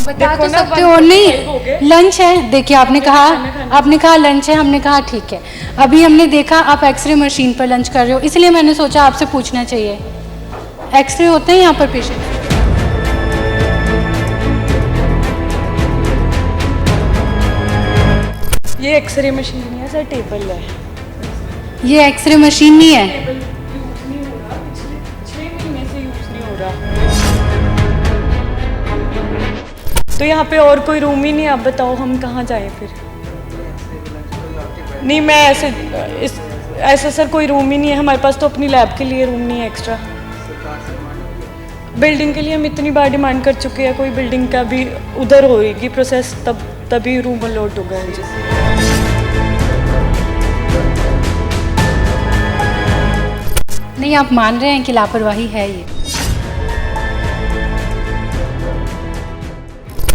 बता तो सकते हो नहीं, लंच है। देखिए आपने कहा लंच है, हमने कहा ठीक है। अभी हमने देखा आप एक्सरे मशीन पर लंच कर रहे हो, इसलिए मैंने सोचा आपसे पूछना चाहिए। एक्सरे होते हैं यहाँ पर पेशेंट? ये एक्सरे मशीन नहीं है सर, टेबल है। ये एक्सरे मशीन नहीं है? टेबल यूज नहीं हो रहा, पिछले 6 महीने से यूज नहीं हो रहा। तो यहाँ पे और कोई रूम ही नहीं, आप बताओ हम कहाँ जाएं फिर? नहीं मैं ऐसा सर कोई रूम ही नहीं है हमारे पास, तो अपनी लैब के लिए रूम नहीं है एक्स्ट्रा। बिल्डिंग के लिए हम इतनी बार डिमांड कर चुके हैं, कोई बिल्डिंग का भी उधर होएगी प्रोसेस, तभी रूम अलॉट होगा जी। नहीं, आप मान रहे हैं कि लापरवाही है ये?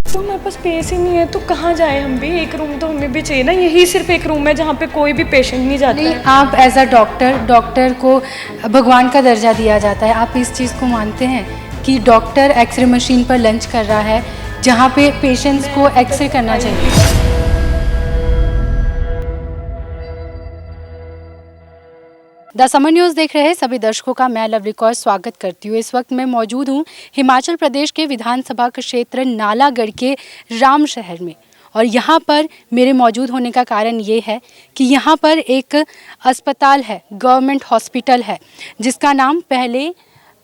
तो हमारे पास स्पेस ही नहीं है, तो कहाँ जाए हम भी? एक रूम तो हमें भी चाहिए ना, यही सिर्फ एक रूम है जहाँ पे कोई भी पेशेंट नहीं जाता नहीं, है। आप एज अ डॉक्टर को भगवान का दर्जा दिया जाता है। आप इस चीज़ को मानते हैं कि डॉक्टर एक्सरे मशीन पर लंच कर रहा है जहाँ पे पेशेंट्स को एक्सरे करना चाहिए? द समर न्यूज़ देख रहे सभी दर्शकों का मैं लवली कौर स्वागत करती हूँ। इस वक्त मैं मौजूद हूँ हिमाचल प्रदेश के विधानसभा क्षेत्र नालागढ़ के राम शहर में, और यहाँ पर मेरे मौजूद होने का कारण ये है कि यहाँ पर एक अस्पताल है, गवर्नमेंट हॉस्पिटल है, जिसका नाम पहले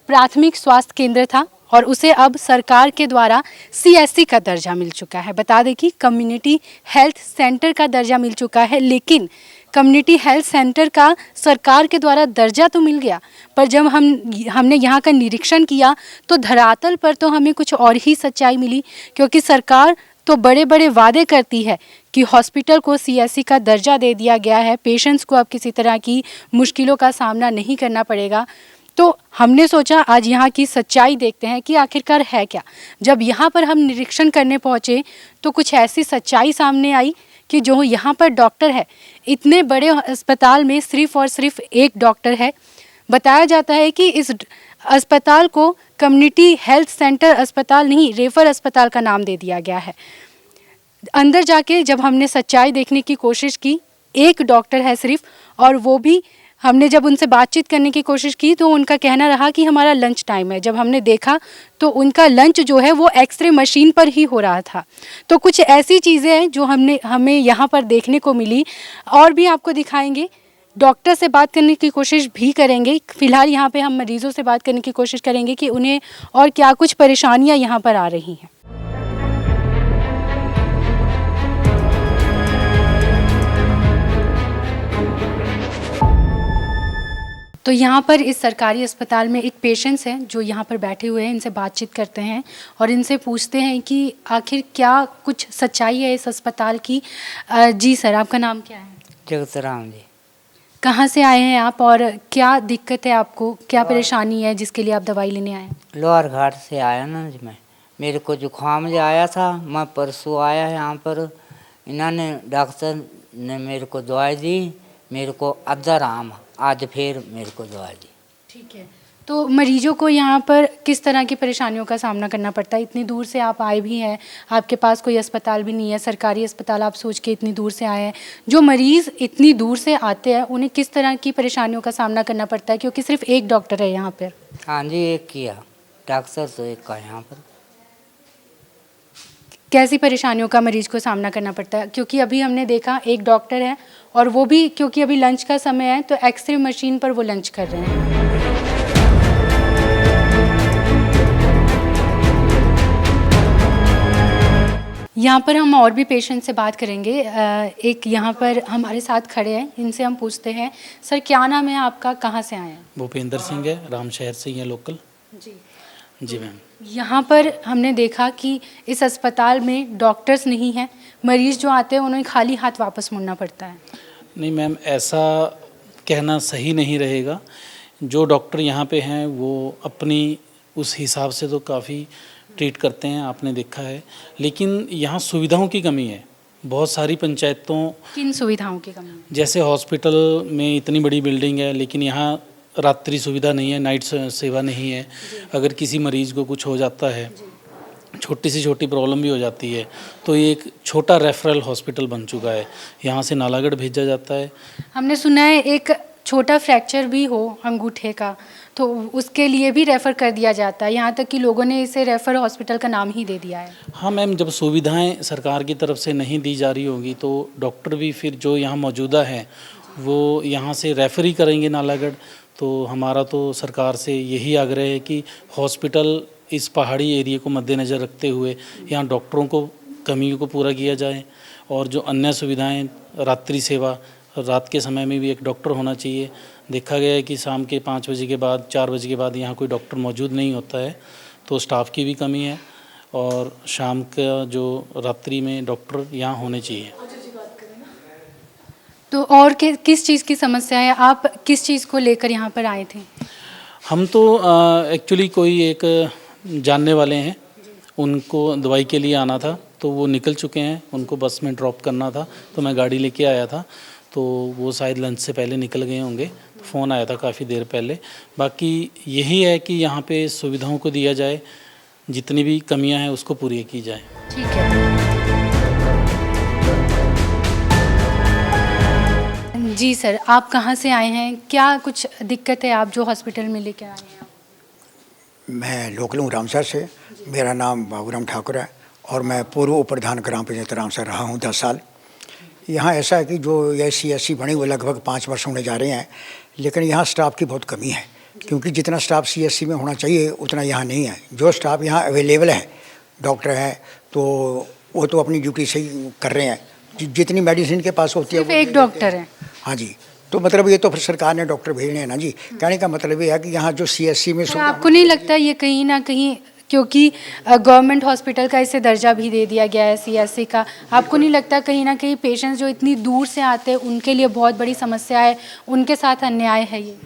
प्राथमिक स्वास्थ्य केंद्र था और उसे अब सरकार के द्वारा CSC का दर्जा मिल चुका है। बता दें कि कम्युनिटी हेल्थ सेंटर का दर्जा मिल चुका है, लेकिन कम्युनिटी हेल्थ सेंटर का सरकार के द्वारा दर्जा तो मिल गया, पर जब हमने यहाँ का निरीक्षण किया तो धरातल पर तो हमें कुछ और ही सच्चाई मिली। क्योंकि सरकार तो बड़े बड़े वादे करती है कि हॉस्पिटल को CSC का दर्जा दे दिया गया है, पेशेंट्स को अब किसी तरह की मुश्किलों का सामना नहीं करना पड़ेगा। तो हमने सोचा आज यहाँ की सच्चाई देखते हैं कि आखिरकार है क्या। जब यहाँ पर हम निरीक्षण करने पहुँचे तो कुछ ऐसी सच्चाई सामने आई कि जो यहाँ पर डॉक्टर है, इतने बड़े अस्पताल में सिर्फ और सिर्फ एक डॉक्टर है। बताया जाता है कि इस अस्पताल को कम्युनिटी हेल्थ सेंटर अस्पताल नहीं, रेफर अस्पताल का नाम दे दिया गया है। अंदर जाके जब हमने सच्चाई देखने की कोशिश की, एक डॉक्टर है सिर्फ, और वो भी हमने जब उनसे बातचीत करने की कोशिश की तो उनका कहना रहा कि हमारा लंच टाइम है। जब हमने देखा तो उनका लंच जो है वो एक्सरे मशीन पर ही हो रहा था। तो कुछ ऐसी चीज़ें हैं जो हमें यहाँ पर देखने को मिली, और भी आपको दिखाएंगे। डॉक्टर से बात करने की कोशिश भी करेंगे। फ़िलहाल यहाँ पे हम मरीज़ों से बात करने की कोशिश करेंगे कि उन्हें और क्या कुछ परेशानियाँ यहाँ पर आ रही हैं। तो यहाँ पर इस सरकारी अस्पताल में एक पेशेंट्स हैं जो यहाँ पर बैठे हुए हैं, इनसे बातचीत करते हैं और इनसे पूछते हैं कि आखिर क्या कुछ सच्चाई है इस अस्पताल की। जी सर, आपका नाम क्या है? जगतराम जी। कहाँ से आए हैं आप और क्या दिक्कत है आपको, क्या परेशानी है जिसके लिए आप दवाई लेने आए हैं? लोअर घाट से आया ना जी मैं, मेरे को जुकाम जो आया था, मैं परसों आया यहाँ पर, इन्होंने डॉक्टर ने मेरे को दवाई दी, मेरे को आधा आराम, आज फिर मेरे को दवाई दी। ठीक है, तो मरीजों को यहाँ पर किस तरह की परेशानियों का सामना करना पड़ता है? इतनी दूर से आप आए भी हैं, आपके पास कोई अस्पताल भी नहीं है, सरकारी अस्पताल आप सोच के इतनी दूर से आए हैं। जो मरीज़ इतनी दूर से आते हैं उन्हें किस तरह की परेशानियों का सामना करना पड़ता है, क्योंकि सिर्फ एक डॉक्टर है यहाँ पर? हाँ जी, एक किया डॉक्टर तो एक का यहाँ पर। कैसी परेशानियों का मरीज को सामना करना पड़ता है? क्योंकि अभी हमने देखा एक डॉक्टर है और वो भी क्योंकि अभी लंच का समय है तो एक्सरे मशीन पर वो लंच कर रहे हैं। यहाँ पर हम और भी पेशेंट से बात करेंगे। एक यहाँ पर हमारे साथ खड़े हैं, इनसे हम पूछते हैं। सर क्या नाम है आपका, कहाँ से आए हैं? भूपेंद्र सिंह है, राम शहर से ही है, लोकल। जी मैम। यहाँ पर हमने देखा कि इस अस्पताल में डॉक्टर्स नहीं हैं, मरीज़ जो आते हैं उन्हें खाली हाथ वापस मुड़ना पड़ता है। नहीं मैम, ऐसा कहना सही नहीं रहेगा। जो डॉक्टर यहाँ पे हैं वो अपनी उस हिसाब से तो काफ़ी ट्रीट करते हैं, आपने देखा है, लेकिन यहाँ सुविधाओं की कमी है। बहुत सारी पंचायतों, किन सुविधाओं की कमी? जैसे हॉस्पिटल में इतनी बड़ी बिल्डिंग है लेकिन यहाँ रात्रि सुविधा नहीं है, नाइट सेवा नहीं है। अगर किसी मरीज़ को कुछ हो जाता है छोटी से छोटी प्रॉब्लम भी हो जाती है, तो ये एक छोटा रेफरल हॉस्पिटल बन चुका है। यहाँ से नालागढ़ भेजा जाता है। हमने सुना है एक छोटा फ्रैक्चर भी हो अंगूठे का तो उसके लिए भी रेफ़र कर दिया जाता है, यहाँ तक कि लोगों ने इसे रेफ़र हॉस्पिटल का नाम ही दे दिया है। हाँ मैम, जब सुविधाएं सरकार की तरफ से नहीं दी जा रही होगी तो डॉक्टर भी फिर जो यहाँ मौजूदा है वो यहाँ से रेफ़र ही करेंगे नालागढ़। तो हमारा तो सरकार से यही आग्रह है कि हॉस्पिटल इस पहाड़ी एरिया को मद्देनज़र रखते हुए यहाँ डॉक्टरों को कमी को पूरा किया जाए, और जो अन्य सुविधाएं, रात्रि सेवा, रात के समय में भी एक डॉक्टर होना चाहिए। देखा गया है कि शाम के 5 बजे के बाद, 4 बजे के बाद यहाँ कोई डॉक्टर मौजूद नहीं होता है, तो स्टाफ की भी कमी है, और शाम का जो रात्रि में डॉक्टर यहाँ होने चाहिए। तो और किस चीज़ की समस्या है, आप किस चीज़ को लेकर यहाँ पर आए थे? हम तो एक्चुअली कोई एक जानने वाले हैं, उनको दवाई के लिए आना था, तो वो निकल चुके हैं, उनको बस में ड्रॉप करना था, तो मैं गाड़ी लेके आया था, तो वो शायद लंच से पहले निकल गए होंगे, फ़ोन आया था काफ़ी देर पहले। बाकी यही है कि यहाँ पे सुविधाओं को दिया जाए, जितनी भी कमियां हैं उसको पूरी की जाए। ठीक है जी सर, आप कहाँ से आए हैं, क्या कुछ दिक्कत है आप जो हॉस्पिटल में लेके आए हैं? मैं लोकल हूँ रामसर से। मेरा नाम बाबूराम ठाकुर है और मैं पूर्व उप प्रधान ग्राम पंचायत रामसर रहा हूँ 10 साल। यहाँ ऐसा है कि जो ये CSC बने हुए लगभग 5 वर्ष होने जा रहे हैं, लेकिन यहाँ स्टाफ की बहुत कमी है, क्योंकि जितना स्टाफ CSC में होना चाहिए उतना यहाँ नहीं है। जो स्टाफ यहाँ अवेलेबल है, डॉक्टर हैं, तो वो तो अपनी ड्यूटी से ही कर रहे हैं, जितनी मेडिसिन के पास होती है। सिर्फ एक डॉक्टर है? हाँ जी, तो मतलब ये तो फिर सरकार ने डॉक्टर भेजने हैं ना जी। कहने का मतलब ये है कि यहाँ जो CSC में आपको नहीं लगता ये कहीं ना कहीं, क्योंकि गवर्नमेंट हॉस्पिटल का इसे दर्जा भी दे दिया गया है CSC का, आपको नहीं लगता कहीं ना कहीं पेशेंट्स जो इतनी दूर से आते हैं उनके लिए बहुत बड़ी समस्या है, उनके साथ अन्याय है ये?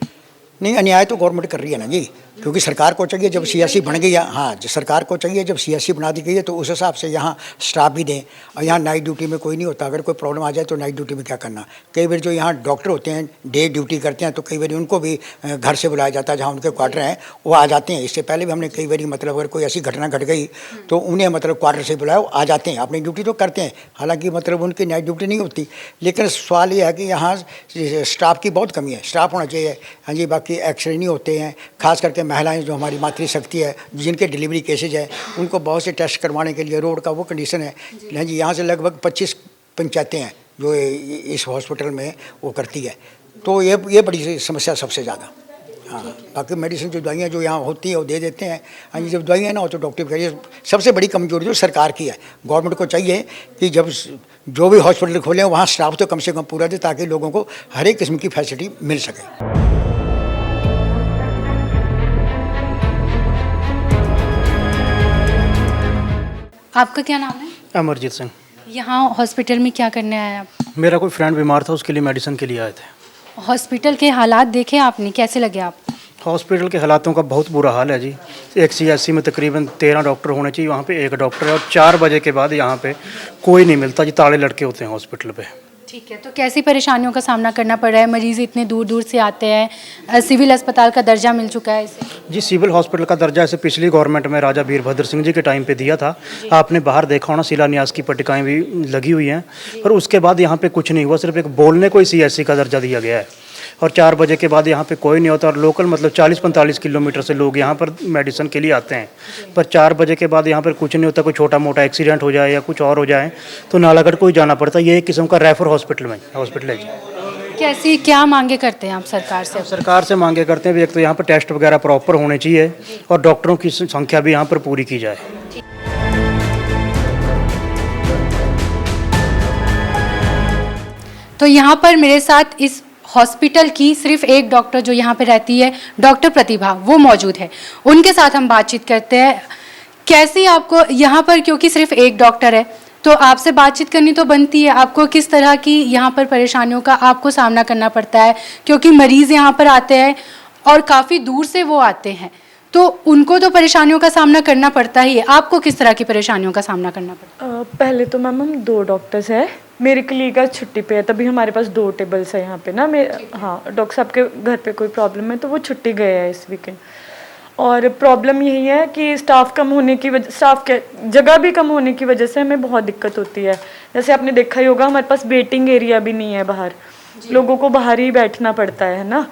नहीं, अन्याय तो गवर्नमेंट कर रही है ना जी, क्योंकि सरकार को चाहिए जब CSC बन गई है, हाँ जो सरकार को चाहिए जब CSC बना दी गई है तो उस हिसाब से यहाँ स्टाफ भी दें। और यहाँ नाइट ड्यूटी में कोई नहीं होता, अगर कोई प्रॉब्लम आ जाए तो नाइट ड्यूटी में क्या करना। कई बार जो यहाँ डॉक्टर होते हैं डे ड्यूटी करते हैं, तो कई बार उनको भी घर से बुलाया जाता है, जहाँ उनके क्वार्टर हैं वो आ जाते हैं। इससे पहले भी हमने कई बार मतलब अगर कोई ऐसी घटना घट गई तो उन्हें मतलब क्वार्टर से बुलाया, आ जाते हैं, अपनी ड्यूटी तो करते हैं, हालाँकि मतलब उनकी नाइट ड्यूटी नहीं होती। लेकिन सवाल ये है कि यहाँ स्टाफ की बहुत कमी है, स्टाफ होना चाहिए। हाँ जी, बाकी एक्सरे नहीं होते हैं, खास करके महिलाएं जो हमारी मातृशक्ति है, जिनके डिलीवरी केसेज है, उनको बहुत से टेस्ट करवाने के लिए रोड का वो कंडीशन है जी। यहाँ से लगभग 25 पंचायतें हैं जो इस हॉस्पिटल में वो करती है, तो ये बड़ी समस्या सबसे ज़्यादा। हाँ, बाकी मेडिसिन जो दवाइयाँ जो यहाँ होती है वो दे देते हैं। हाँ जी, जब दवाइयाँ ना हो तो डॉक्टर करिए। सबसे बड़ी कमजोरी जो सरकार की है, गवर्नमेंट को चाहिए कि जब जो भी हॉस्पिटल खोलें वहाँ स्टाफ तो कम से कम पूरा दे, ताकि लोगों को हर एक किस्म की फैसिलिटी मिल सके। आपका क्या नाम है? अमरजीत सिंह। यहाँ हॉस्पिटल में क्या करने आए आप? मेरा कोई फ्रेंड बीमार था, उसके लिए मेडिसिन के लिए आए थे। हॉस्पिटल के हालात देखे आपने, कैसे लगे आप? हॉस्पिटल के हालातों का बहुत बुरा हाल है जी। एक CSC में तकरीबन 13 डॉक्टर होने चाहिए, वहाँ पे 1 डॉक्टर है, और 4 बजे के बाद यहाँ पे कोई नहीं मिलता जी, ताले लटके होते हैं हॉस्पिटल पे। ठीक है, तो कैसी परेशानियों का सामना करना पड़ रहा है? मरीज़ इतने दूर दूर से आते हैं, सिविल अस्पताल का दर्जा मिल चुका है इसे? जी, सिविल हॉस्पिटल का दर्जा ऐसे पिछली गवर्नमेंट में राजा वीरभद्र सिंह जी के टाइम पे दिया था। आपने बाहर देखा होना, शिलान्यास की पट्टिकाएँ भी लगी हुई हैं, पर उसके बाद यहाँ पे कुछ नहीं हुआ। सिर्फ एक बोलने को ही CSC का दर्जा दिया गया है, और 4 बजे के बाद यहाँ पे कोई नहीं होता। और लोकल मतलब 40-45 किलोमीटर से लोग यहाँ पर मेडिसिन के लिए आते हैं, पर 4 बजे के बाद यहाँ पर कुछ नहीं होता। कोई छोटा मोटा एक्सीडेंट हो जाए या कुछ और हो जाए तो नालागढ़ को ही जाना पड़ता है। ये एक किस्म का रेफर हॉस्पिटल है जी। कैसी क्या मांगे करते हैं आप सरकार से? सरकार से मांगे करते हैं, एक तो यहाँ पर टेस्ट वगैरह प्रॉपर होने चाहिए, और डॉक्टरों की संख्या भी यहाँ पर पूरी की जाए। तो यहाँ पर मेरे साथ इस हॉस्पिटल की सिर्फ एक डॉक्टर जो यहाँ पे रहती है, डॉक्टर प्रतिभा, वो मौजूद है। उनके साथ हम बातचीत करते हैं। कैसी आपको यहाँ पर, क्योंकि सिर्फ एक डॉक्टर है तो आपसे बातचीत करनी तो बनती है, आपको किस तरह की यहाँ पर परेशानियों का आपको सामना करना पड़ता है? क्योंकि मरीज़ यहाँ पर आते हैं और काफ़ी दूर से वो आते हैं, तो उनको तो परेशानियों का सामना करना पड़ता ही है। आपको किस तरह की परेशानियों का सामना करना पड़ता है? पहले तो मैम हम 2 डॉक्टर्स हैं, मेरे कलीग का छुट्टी पे है, तभी हमारे पास 2 टेबल्स है यहाँ पे ना। हाँ, डॉक्टर साहब के घर पे कोई प्रॉब्लम है तो वो छुट्टी गए हैं इस वीकेंड। और प्रॉब्लम यही है कि स्टाफ कम होने की वजह, स्टाफ के जगह भी कम होने की वजह से हमें बहुत दिक्कत होती है। जैसे आपने देखा ही होगा, हमारे पास वेटिंग एरिया भी नहीं है बाहर, लोगों को बाहर ही बैठना पड़ता है ना।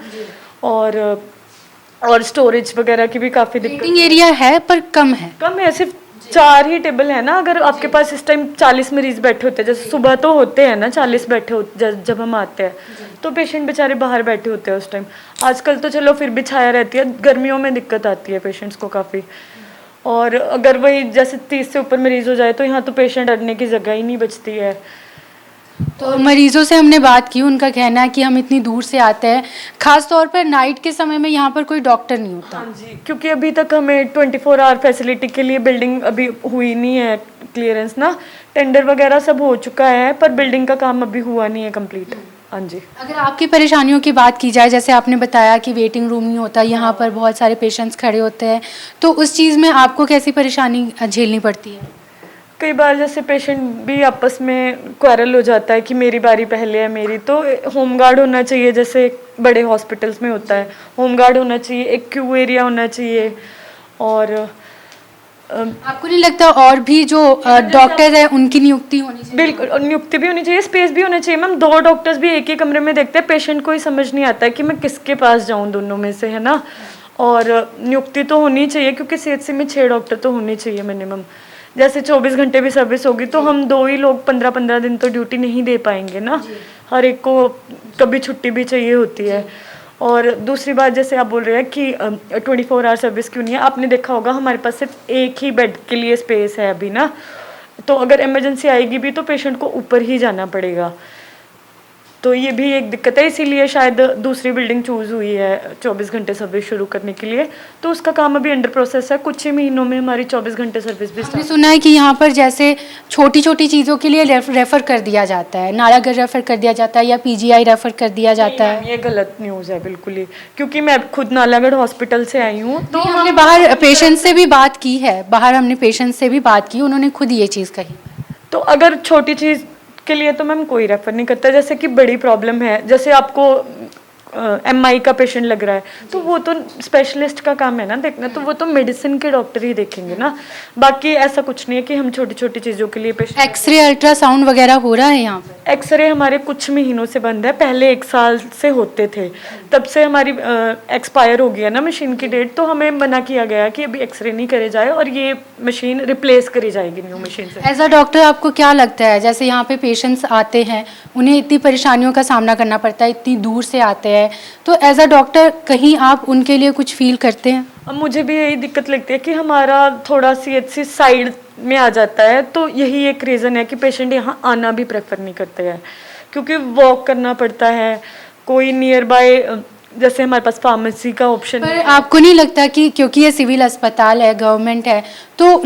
और स्टोरेज वगैरह की भी काफ़ी दिक्कत, वेटिंग एरिया है पर कम है, सिर्फ 4 ही टेबल है ना। अगर आपके पास इस टाइम 40 मरीज बैठे होते हैं, जैसे सुबह तो होते हैं ना 40 बैठे होते जब हम आते हैं, तो पेशेंट बेचारे बाहर बैठे होते हैं उस टाइम। आजकल तो चलो फिर भी छाया रहती है, गर्मियों में दिक्कत आती है पेशेंट्स को काफ़ी। और अगर वही जैसे 30 से ऊपर मरीज हो जाए तो यहाँ तो पेशेंट अड़ने की जगह ही नहीं बचती है। तो मरीजों से हमने बात की, उनका कहना है कि हम इतनी दूर से आते हैं, खास तौर पर नाइट के समय में यहाँ पर कोई डॉक्टर नहीं होता। हाँ जी, क्योंकि अभी तक हमें 24 आवर फैसिलिटी के लिए बिल्डिंग अभी हुई नहीं है क्लियरेंस ना। टेंडर वगैरह सब हो चुका है पर बिल्डिंग का काम अभी हुआ नहीं है कंप्लीट। हाँ जी। अगर आपकी परेशानियों की बात की जाए, जैसे आपने बताया कि वेटिंग रूम नहीं होता, यहाँ पर बहुत सारे पेशेंट्स खड़े होते हैं, तो उस चीज़ में आपको कैसी परेशानी झेलनी पड़ती है? कई बार जैसे पेशेंट भी आपस में क्वारल हो जाता है कि मेरी बारी पहले है मेरी, तो होम गार्ड होना चाहिए, जैसे बड़े हॉस्पिटल्स में होता है होम गार्ड होना चाहिए, एक क्यू एरिया होना चाहिए। और आपको नहीं लगता और भी जो डॉक्टर है उनकी नियुक्ति होनी चाहिए? बिल्कुल, और नियुक्ति भी होनी चाहिए, स्पेस भी होना चाहिए मैम। 2 डॉक्टर्स भी एक ही कमरे में देखते हैं, पेशेंट को ही समझ नहीं आता है कि मैं किसके पास जाऊं दोनों में से, है ना। और नियुक्ति तो होनी चाहिए क्योंकि सीएचसी में 6 डॉक्टर तो होने चाहिए मिनिमम। जैसे 24 घंटे भी सर्विस होगी तो हम 2 ही लोग 15-15 दिन तो ड्यूटी नहीं दे पाएंगे ना, हर एक को कभी छुट्टी भी चाहिए होती है। और दूसरी बात, जैसे आप बोल रहे हैं कि 24 आवर सर्विस क्यों नहीं है, आपने देखा होगा हमारे पास सिर्फ एक ही बेड के लिए स्पेस है अभी ना, तो अगर इमरजेंसी आएगी भी तो पेशेंट को ऊपर ही जाना पड़ेगा। तो ये भी एक दिक्कत है, इसीलिए शायद दूसरी बिल्डिंग चूज़ हुई है 24 घंटे सर्विस शुरू करने के लिए। तो उसका काम अभी अंडर प्रोसेस है, कुछ ही महीनों में हमारी 24 घंटे सर्विस भी हमने सुना है कि यहाँ पर जैसे छोटी छोटी चीज़ों के लिए रेफ़र कर दिया जाता है, नालागढ़ रेफ़र कर दिया जाता है या पीजीआई रेफ़र कर दिया जाता है। ये गलत न्यूज़ है बिल्कुल ही, क्योंकि मैं खुद नालागढ़ हॉस्पिटल से आई हूँ। तो हमने बाहर पेशेंट से भी बात की है, बाहर हमने पेशेंट से भी बात की, उन्होंने खुद ये चीज़ कही। तो अगर छोटी चीज़ के लिए तो मैम कोई रेफर नहीं करता, जैसे कि बड़ी प्रॉब्लम है, जैसे आपको एमआई का पेशेंट लग रहा है तो वो तो स्पेशलिस्ट का काम है ना देखना, तो वो तो मेडिसिन के डॉक्टर ही देखेंगे ना। बाकी ऐसा कुछ नहीं है कि हम छोटी छोटी चीज़ों के लिए पेशेंट। एक्सरे अल्ट्रासाउंड वगैरह हो रहा है यहाँ पर? एक्सरे हमारे कुछ महीनों से बंद है, पहले 1 साल से होते थे, तब से हमारी एक्सपायर हो गया ना मशीन की डेट, तो हमें मना किया गया कि अभी एक्सरे नहीं करे जाए और ये मशीन रिप्लेस करी जाएगी न्यू मशीन से। एज अ डॉक्टर आपको क्या लगता है, जैसे यहाँ पे पेशेंट्स आते हैं, उन्हें इतनी परेशानियों का सामना करना पड़ता है, इतनी दूर से आते हैं, तो एज अ डॉक्टर कहीं आप उनके लिए कुछ फील करते हैं? अब मुझे भी यही दिक्कत लगती है कि हमारा थोड़ा सीएचसी साइड में आ जाता है, तो यही एक रीज़न है कि पेशेंट यहाँ आना भी प्रेफर नहीं करते हैं, क्योंकि वॉक करना पड़ता है। कोई नियर बाय जैसे हमारे पास फार्मेसी का ऑप्शन पर आपको नहीं लगता कि क्योंकि ये सिविल अस्पताल है, गवर्नमेंट है, तो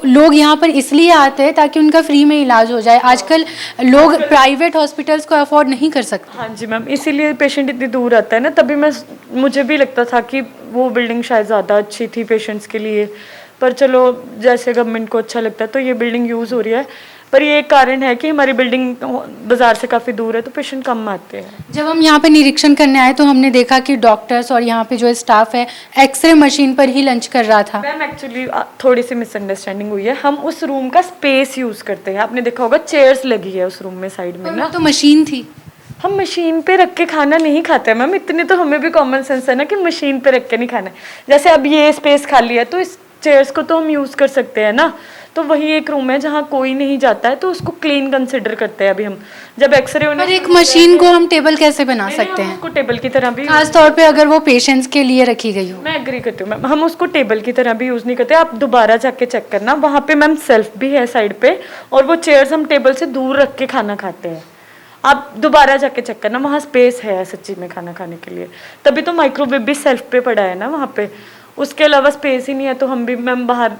लोग यहाँ पर इसलिए आते हैं ताकि उनका फ्री में इलाज हो जाए? आजकल लोग प्राइवेट हॉस्पिटल्स को अफोर्ड नहीं कर सकते। हाँ जी मैम, इसीलिए पेशेंट इतनी दूर आता है ना, तभी मुझे भी लगता था कि वो बिल्डिंग शायद ज़्यादा अच्छी थी पेशेंट्स के लिए, पर चलो जैसे गवर्नमेंट को अच्छा लगता है तो ये बिल्डिंग यूज़ हो रही है। पर ये एक कारण है कि हमारी बिल्डिंग बाज़ार से काफ़ी दूर है तो पेशेंट कम आते हैं। जब हम यहाँ पे निरीक्षण करने आए तो हमने देखा कि डॉक्टर्स और यहाँ पे जो स्टाफ है एक्सरे मशीन पर ही लंच कर रहा था। मैम एक्चुअली थोड़ी सी मिसअंडरस्टैंडिंग हुई है, हम उस रूम का स्पेस यूज़ करते हैं, आपने देखा होगा चेयर्स लगी है उस रूम में साइड में ना, तो मशीन थी। हम मशीन पे रख के खाना नहीं खाते मैम, इतने तो हमें भी कॉमन सेंस है ना कि मशीन पे रख के नहीं खाना है। जैसे अब ये स्पेस खाली है तो इस चेयर्स को तो हम यूज़ कर सकते हैं ना, तो वही एक रूम है जहाँ कोई नहीं जाता है तो उसको क्लीन कंसिडर करते हैं अभी हम। जब एक्सरे होने पर एक मशीन को हम टेबल कैसे बना सकते हैं? उसको टेबल की तरह भी, खास तौर पे अगर वो पेशेंट्स के लिए रखी गई हो। मैं एग्री करती हूँ मैम, हम उसको टेबल की तरह भी यूज़ नहीं करते। आप दोबारा जाके चेक करना, वहाँ पे मैम सेल्फ भी है साइड पे, और वो चेयर्स हम टेबल से दूर रख के खाना खाते हैं। आप दोबारा जाके चेक करना, वहाँ स्पेस है सच्ची में खाना खाने के लिए, तभी तो माइक्रोवेव भी सेल्फ पे पड़ा है ना वहाँ पे। उसके अलावा स्पेस ही नहीं है तो हम भी मैम बाहर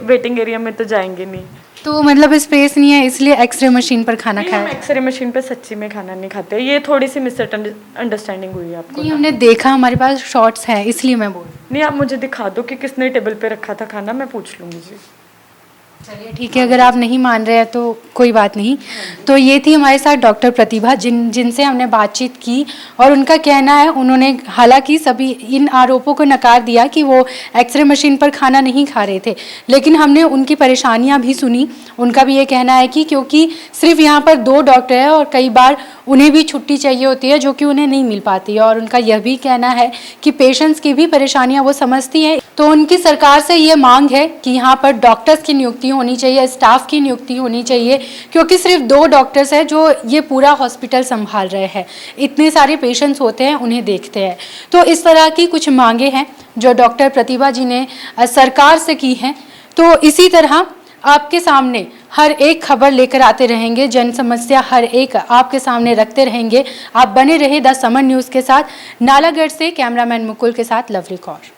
वेटिंग एरिया में तो जाएंगे नहीं। तो मतलब स्पेस नहीं है इसलिए एक्सरे मशीन पर खाना हम खाया? एक्सरे मशीन पे सच्ची में खाना नहीं खाते, ये थोड़ी सी मिसअंडरस्टैंडिंग हुई है आपको। नहीं, हमने देखा, हमारे पास शॉर्ट्स हैं इसलिए मैं बोल रही हूँ। नहीं, आप मुझे दिखा दो कि किसने टेबल पे रखा था खाना, मैं पूछ लूँगी जी। चलिए ठीक है, अगर आप नहीं मान रहे हैं तो कोई बात नहीं। तो ये थी हमारे साथ डॉक्टर प्रतिभा जिनसे हमने बातचीत की, और उनका कहना है, उन्होंने हालांकि सभी इन आरोपों को नकार दिया कि वो एक्सरे मशीन पर खाना नहीं खा रहे थे, लेकिन हमने उनकी परेशानियां भी सुनी। उनका भी ये कहना है कि क्योंकि सिर्फ यहाँ पर 2 डॉक्टर हैं और कई बार उन्हें भी छुट्टी चाहिए होती है जो कि उन्हें नहीं मिल पाती है, और उनका यह भी कहना है कि पेशेंट्स की भी परेशानियां वो समझती हैं। तो उनकी सरकार से ये मांग है कि यहाँ पर डॉक्टर्स की नियुक्ति होनी चाहिए, स्टाफ की नियुक्ति होनी चाहिए, क्योंकि सिर्फ 2 डॉक्टर्स हैं जो ये पूरा हॉस्पिटल संभाल रहे हैं, इतने सारे पेशेंट्स होते हैं, उन्हें देखते हैं। तो इस तरह की कुछ मांगे हैं जो डॉक्टर प्रतिभा जी ने सरकार से की हैं। तो इसी तरह आपके सामने हर एक खबर लेकर आते रहेंगे, जन समस्या हर एक आपके सामने रखते रहेंगे। आप बने रहे द समन न्यूज़ के साथ। नालागढ़ से कैमरामैन मुकुल के साथ लवली कौर।